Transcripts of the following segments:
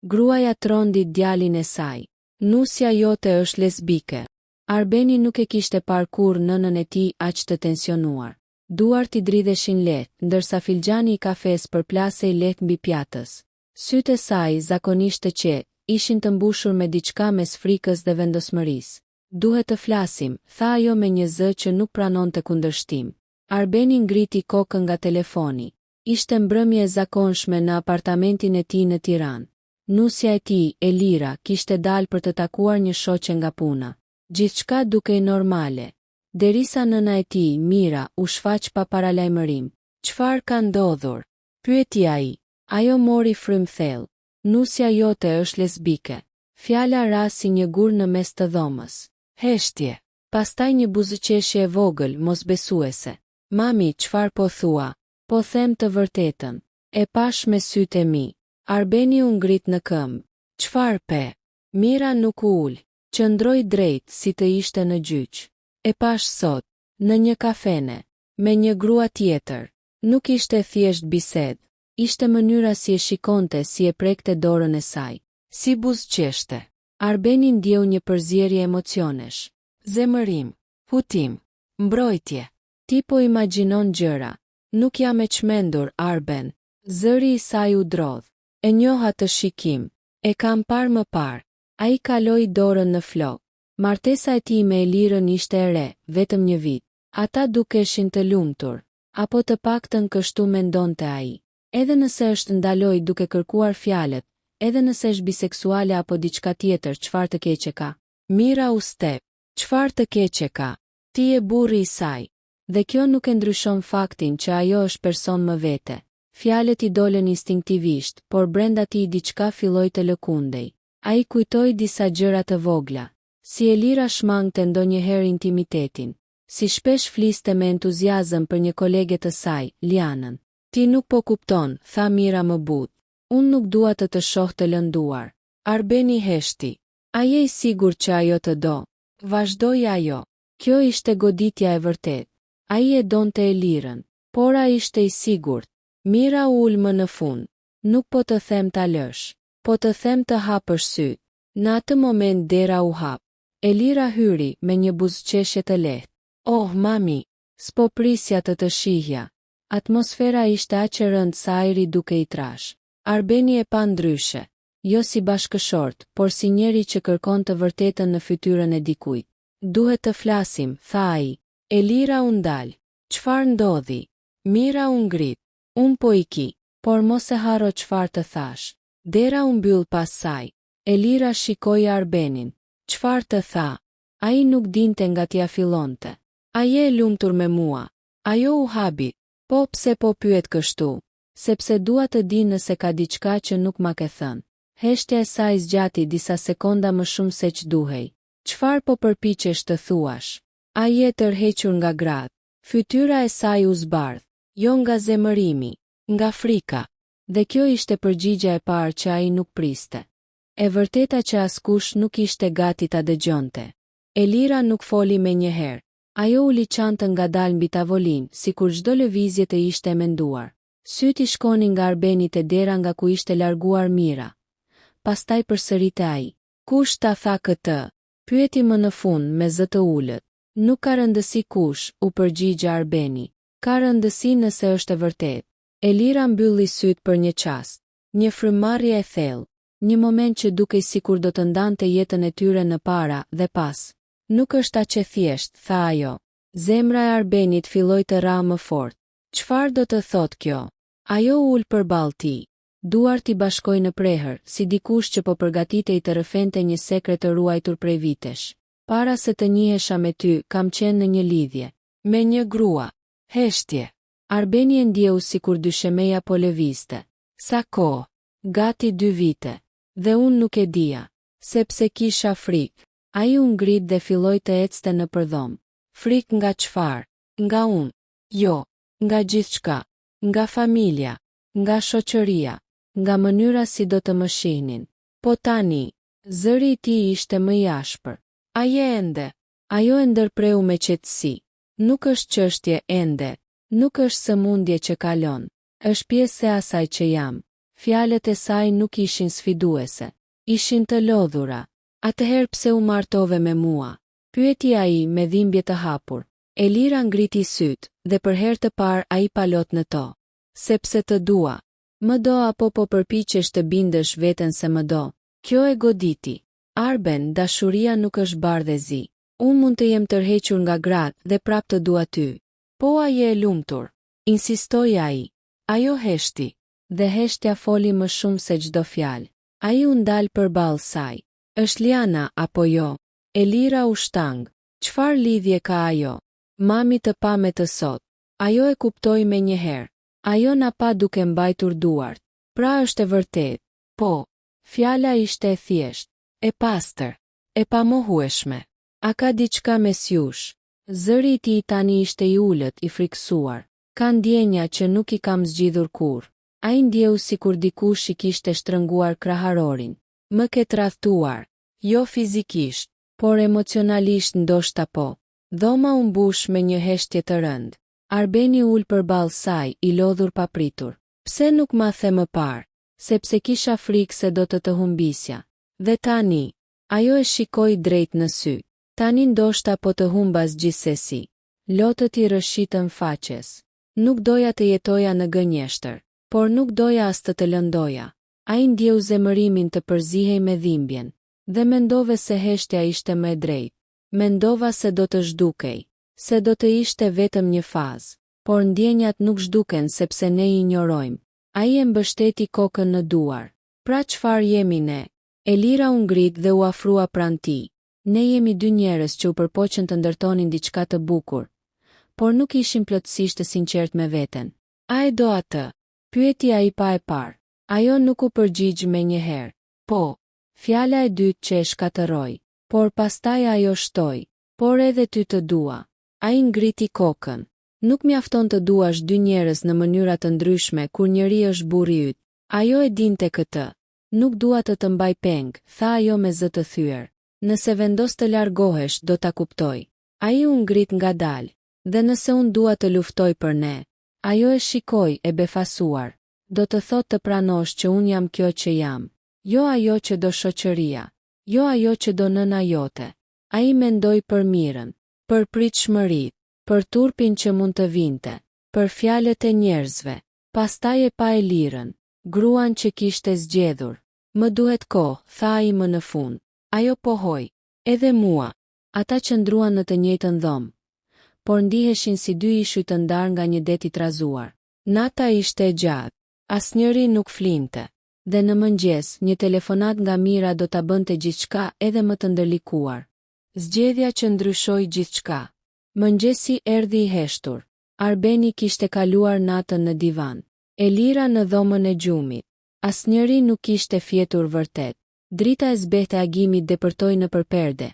Gruaja trondi djalin e saj. Nusja jote është lesbike. Arbeni nuk e kishte parë kurrë nënën e tij aq të tensionuar. Duart I dridheshin lehtë, ndërsa filxhani I kafes përplasej lehtë mbi pjatës. Sytë e saj, zakonisht të qetë, ishin të mbushur me diçka mes frikës dhe vendosmërisë. Duhet të flasim, tha ajo me një zë që nuk pranonte kundërshtim. Arbeni ngriti kokën nga telefoni. Ishte mbrëmje e zakonshme në apartamentin e tij në Tiranë. Nusja e tij, Elira, kishte dalë për të takuar një shoqe nga puna. Gjithçka dukej normale. Derisa nëna e tij, Mira, u shfaq pa paralajmërim. Çfarë ka ndodhur? Pyeti ai. Ajo mori frymë thellë. Nusja jote është lesbike. Fjala ra si një gur në mes të dhomës. Heshtje. Pastaj një buzëqeshje e vogël, mosbesuese. Mami, çfarë po thua? Po them të vërtetën. E pash me sytë e mi. Arbeni u ngrit në këmbë. Çfarë pe? Mira nuk u ul. Qëndroi drejt si të ishte në gjyq. E pash sot, në një kafene, me një grua tjetër. Nuk ishte thjesht bisedë, ishte mënyra si e shikonte, si e prekte dorën e saj, si buzëqeshte. Arbeni ndjeu një përzierje emocionesh. Zemërim, hutim, mbrojtje. Ti po imagjinon gjëra. Nuk jam e çmendur, Arben. Zëri I saj u drodh. E njoha të shikim. E kam parë më parë. Ai kaloi dorën në flok. Martesa e tij me Elirën ishte e re, vetëm një vit. Ata dukeshin të lumtur, apo të paktën kështu mendonte ai. Edhe nëse është ndaloi duke kërkuar fjalët, edhe nëse është biseksuale apo diçka tjetër, çfarë të keqe ka? Mira u step. Çfarë të keqe ka? Ti je burri I saj. Dhe kjo nuk e ndryshon faktin që ajo është person më vete. Fjalët I dolën instinktivisht, por brenda tij diçka filloi të lëkundej. Ai kujtoi disa gjëra të vogla. Si Elira shmangte ndonjëherë intimitetin. Si shpesh fliste me entuziazëm për një kolege të saj, Lianën. Ti nuk po kupton, tha Mira më butë. Unë nuk dua të shoh të lënduar. Arbeni heshti. A je I sigurt që ajo të do? Vazhdoi ajo. Kjo ishte goditja e vërtet. Ai e donte Elirën, por ai ishte I sigurt. Mira u ul më në fund. Nuk po të them ta lësh, po të them të hapësh syt. Në atë moment dera u hap. Elira hyri me një buzëqeshje të lehtë. Oh, mami, s'po prisja të shihja. Atmosfera ishte aq e rëndë sa ajri duke I trash. Arbeni e pa ndryshe, jo si bashkëshort, por si njeri që kërkon të vërtetën në fytyrën e dikujt. Duhet të flasim, tha ai. Elira u ndal. Çfarë ndodhi? Mira u ngrit. Un po I ki, por mos e harro çfarë të thash. Dera u mbyll pas saj. Elira shikoi Arbenin. Çfarë të tha? Ai nuk dinte nga t'ia fillonte. A je e lumtur me mua? Ajo u habi. Po pse po pyet kështu? Sepse dua të di nëse ka diçka që nuk ma ke thënë. Heshtja e saj zgjati disa sekonda më shumë se ç'duhej. Çfarë po përpiqesh të thuash? A je tërhequr nga gratë? Fytyra e saj u zbardh. Jo nga zemërimi, nga frika. Dhe kjo ishte përgjigja e parë që ai nuk priste. E vërteta që askush nuk ishte gati ta dëgjonte. Elira nuk foli me njëherë. Ajo u liçante ngadalë mbi tavolinë, sikur çdo lëvizje të ishte e menduar. Syt I shkonin nga Arbeni te dera nga ku ishte larguar Mira. Pastaj përsërite ai. Kush ta tha këtë? Pyeti më në fund me zë të ulët. Nuk ka rëndësi kush, u përgjigja Arbeni. Ka rëndësi nëse është e vërtetë. Elira mbylli syt për një çast. Një frymëmarrje e thellë. Një moment që dukej sikur do të ndante jetën e tyre në para dhe pas. Nuk është aq e thjeshtë, tha ajo. Zemra e Arbenit filloi të rrahë më fort. Çfarë do të thotë kjo? Ajo u ul përballë tij. Duart I bashkoi në prehër, si dikush që po përgatitej të rrëfente një sekret të ruajtur prej vitesh. Para se të njihesha me ty, kam qenë në një lidhje. Me një grua. Heshtje. Arbeni e ndjeu sikur dyshemeja po lëvizte. Sa kohë? Gati 2 vite. Dhe unë nuk e dija. Sepse kisha frikë. Ai u ngrit dhe filloi të ecte në përdhom. Frikë nga çfarë? Nga unë. Jo. Nga gjithçka. Nga familja. Nga shoqëria. Nga mënyra si do të më shihnin. Po tani, zëri I tij ishte më I ashpër. A je ende? Ajo e ndërpreu me qetësi. Nuk është çështje ende. Nuk është sëmundje që kalon. Është pjesë e asaj që jam. Fjalët e saj nuk ishin sfiduese, ishin të lodhura. Atëherë pse u martove me mua? Pyeti ai me dhimbje të hapur. Elira ngriti syt, dhe për herë të parë ai palot në to. Sepse të dua. Më do apo po përpiqesh të bindësh veten se më do? Kjo e goditi. Arben, dashuria nuk është bardhë e zi. Unë mund të jem tërhequr nga gratë dhe prap të dua ty. Po a je e lumtur? Insistoi ai. Ajo heshti. Dhe heshtja foli më shumë se çdo fjalë. Ai u ndal përballë saj. Është Liana apo jo? Elira u shtang. Çfarë lidhje ka ajo? Mami të pa me të sot. Ajo e kuptoi menjëherë. Ajo na pa duke mbajtur duart. Pra është e vërtet. Po. Fjala ishte e thjeshtë, e pastër, e pamohueshme. A ka diçka mes jush? Zëri i tij tani ishte i ulët, i friksuar. Ka ndjenja që nuk i kam zgjidhur kurrë. Ai ndjeu sikur dikush i kishte shtrënguar kraharorin. Më ke tradhtuar, jo fizikisht, por emocionalisht ndoshta po. Dhoma u mbush me një heshtje të rëndë. Arbeni ul përballë saj, i lodhur papritur. Pse nuk ma the më parë? Sepse kisha frikë se do të humbisja. Dhe tani, ajo e shikoi drejt në sy. Tani ndoshta po të humbas gjithsesi. Lotët i rëshitën faqes. Nuk doja të jetoja në gënjeshtër, por nuk doja as të lëndoja. Ai ndjeu zemërimin të përzihej me dhimbjen, dhe mendove se heshtja ishte më e drejtë. Mendova se do të zhdukej, se do të ishte vetëm një fazë, por ndjenjat nuk zhduken sepse ne i injorojmë. Ai e mbështeti kokën në duar. Pra çfarë jemi ne? Elira u ngrit dhe u afrua pranë tij. Ne jemi dy njerëz që u përpoqën të ndërtonin diçka të bukur, por nuk ishim plotësisht të sinqert me veten. A e do atë? Pyeti ai pa e parë. Ajo nuk u përgjigj menjëherë. Po. Fjala e dytë që e shkatërroi. Por pastaj ajo shtoi. Por edhe ty të dua. Ai ngriti kokën. Nuk mjafton të duash dy njerëz në mënyra të ndryshme kur njëri është burri yt. Ajo e dinte këtë. Nuk dua të mbaj peng, tha ajo me zë të thyer. Nëse vendos të largohesh, do ta kuptoj. Ai u ngrit ngadalë. Dhe nëse unë dua të luftoj për ne? Ajo e shikoi e befasuar. Do të thotë të pranosh që unë jam kjo që jam. Jo ajo që do shoqëria. Jo ajo që do nëna jote. Ai mendoi për mirën, për pritshmëritë, për turpin që mund të vinte, për fjalët e njerëzve. Pastaj e pa Elirën, gruan që kishte zgjedhur. Më duhet kohë, tha ai më në fund. Ajo pohoi. Edhe mua. Ata që ndruan në të njëjtën dhomë, por ndiheshin si dy ishuj të ndarë nga një det i trazuar. Nata ishte e gjatë. Asnjëri nuk flinte. Dhe në mëngjes, një telefonat nga Mira do ta bënte gjithçka edhe më të ndërlikuar. Zgjedhja që ndryshoi gjithçka. Mëngjesi erdhi i heshtur. Arbeni kishte kaluar natën në divan. Elira në dhomën e gjumit. Asnjëri nuk kishte fjetur vërtet. Drita e zbehtë e agimit depërtoi nëpër perde,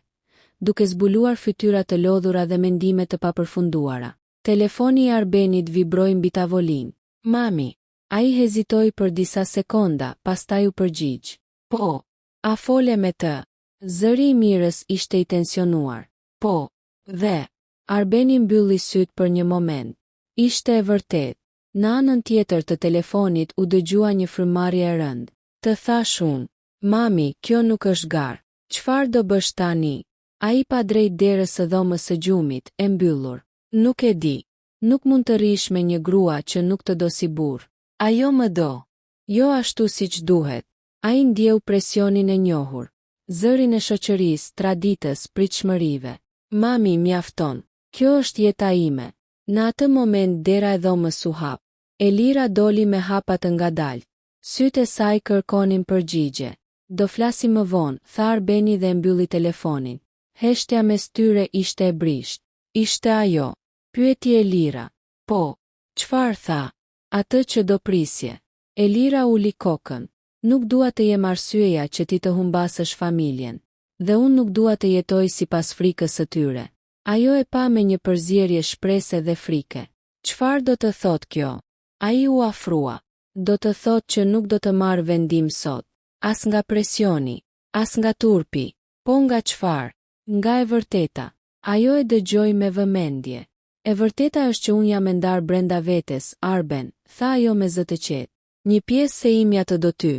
duke zbuluar fytyra të lodhura dhe mendime të papërfunduara. Telefoni i Arbenit vibroi mbi tavolinë. Mami. Ai hezitoi për disa sekonda, pastaj u përgjigj. Po. A fole me të? Zëri i Mirës ishte i tensionuar. Po. Dhe. Arbeni mbylli syt për një moment. Ishte e vërtet. Në anën tjetër të telefonit u dëgjua një frymëmarrje e rëndë. Të thash unë. Mami, kjo nuk është garë. Çfarë do bësh tani? Ai pa drejt derës së dhomës së gjumit, e mbyllur. Nuk e di. Nuk mund të rish me një grua që nuk të do si burr. Ajo më do. Jo ashtu siç duhet. Ai ndjeu presionin e njohur. Zërin e shoqërisë, traditës, pritshmërive. Mami, mjafton. Kjo është jeta ime. Në atë moment dera e dhomës u hap. Elira doli me hapa të ngadaltë. Sytë e saj kërkonin përgjigje. Do flasim më vonë, tha Arbeni dhe mbylli telefonin. Heshtja mes tyre ishte e brisht. Ishte ajo. Pyeti Elira. Po. Çfarë tha? Atë që do prisje. Elira uli kokën. Nuk dua të jem arsyeja që ti të humbasësh familjen. Dhe unë nuk dua të jetoj sipas frikës së tyre. Ajo e pa me një përzierje shprese dhe frike. Çfarë do të thotë kjo? Ai u afrua. Do të thotë që nuk do të marr vendim sot. As nga presioni, as nga turpi. Po nga çfarë? Nga e vërteta. Ajo e dëgjoi me vëmendje. E vërteta është që unë jam e ndarë brenda vetes, Arben, tha ajo me zë të qetë. Një pjesë se imja të do ty.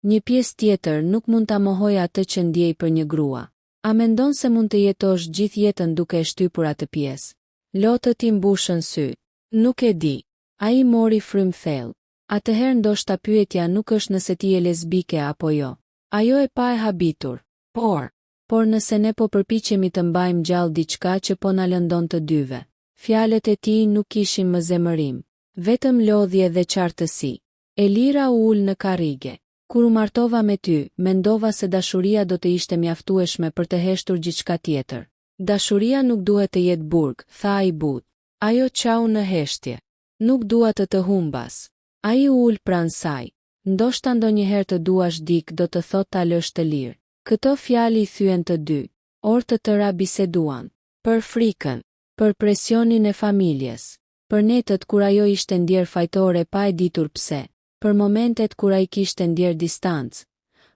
Një pjesë tjetër nuk mund ta mohoj atë që ndjej për një grua. A mendon se mund të jetosh gjithë jetën duke e shtypur atë pjesë? Lotët i mbushën sy. Nuk e di. Ai mori frym thellë. Atëherë ndoshta pyetja nuk është nëse ti je lesbike apo jo. Ajo e pa e habitur. Por nëse ne po përpiqemi të mbajmë gjallë diçka që po na lëndon të dyve. Fjalët e tij nuk kishin më zemërim, vetëm lodhje dhe qartësi. Elira u ul në karrige. Kur u martova me ty, mendova se dashuria do të ishte mjaftueshme për të heshtur gjithçka tjetër. Dashuria nuk duhet të jetë burg, tha ai but. Ajo qau në heshtje. Nuk dua të humbas. Ai u ul pranë saj. Ndoshta ndonjëherë të duash dik do të thot ta lësh të lirë. Këto fjalë i thyen të dy. Orë të tëra biseduan. Për frikën, për presionin e familjes, për netët kur ajo ishte ndjer fajtore pa e ditur pse, për momentet kur ai kishte ndjer distancë,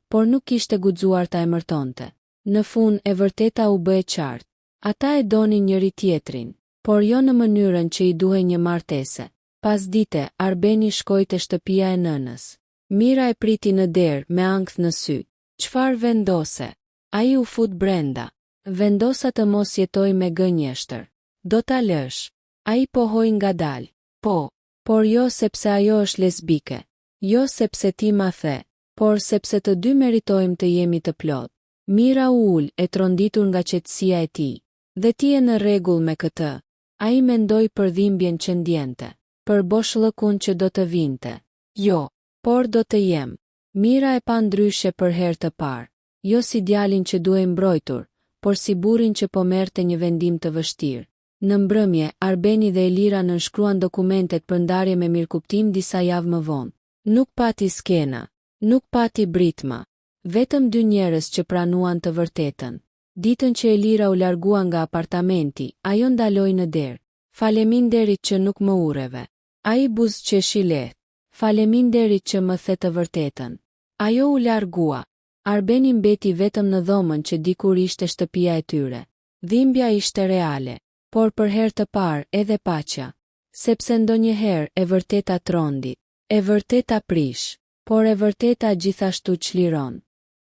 por nuk kishte guxuar ta emërtonte. Në fund e vërteta u bë e qartë. Ata e donin njëri tjetrin, por jo në mënyrën që i duhej një martese. Pas dite, Arbeni shkoi te shtëpia e nënës. Mira e priti në derë me ankth në sy. Çfarë vendose? Ai u fut brenda. Vendosa të mos jetoj me gënjeshtër. Do ta lësh. Ai pohoi ngadalë. Po, por jo sepse ajo është lesbike. Jo sepse ti ma the, por sepse të dy meritojmë të jemi të plot. Mira u ul e tronditur nga qetësia e tij. Dhe ti je në rregull me këtë. Ai mendoi për dhimbjen që ndjente, për boshllëkun që do të vinte. Jo, por do të jem. Mira e pa ndryshe për herë të parë. Jo si djalin që duhej mbrojtur, por si burrin që po merrte një vendim të vështirë. Në mbrëmje, Arbeni dhe Elira nënshkruan dokumentet për ndarje me mirëkuptim disa javë më vonë. Nuk pati skena, nuk pati britma. Vetëm dy njerëz që pranuan të vërtetën. Ditën që Elira u largua nga apartamenti, ajo ndaloi në derë. Faleminderit që nuk më urreve. Ai buzëqeshi lehtë. Faleminderit që më the të vërtetën. Ajo u largua. Arbeni mbeti vetëm në dhomën që dikur ishte shtëpia e tyre. Dhimbja ishte reale, por për herë të parë edhe paqja. Sepse ndonjëherë e vërteta trondi, e vërteta prish, por e vërteta gjithashtu çliron.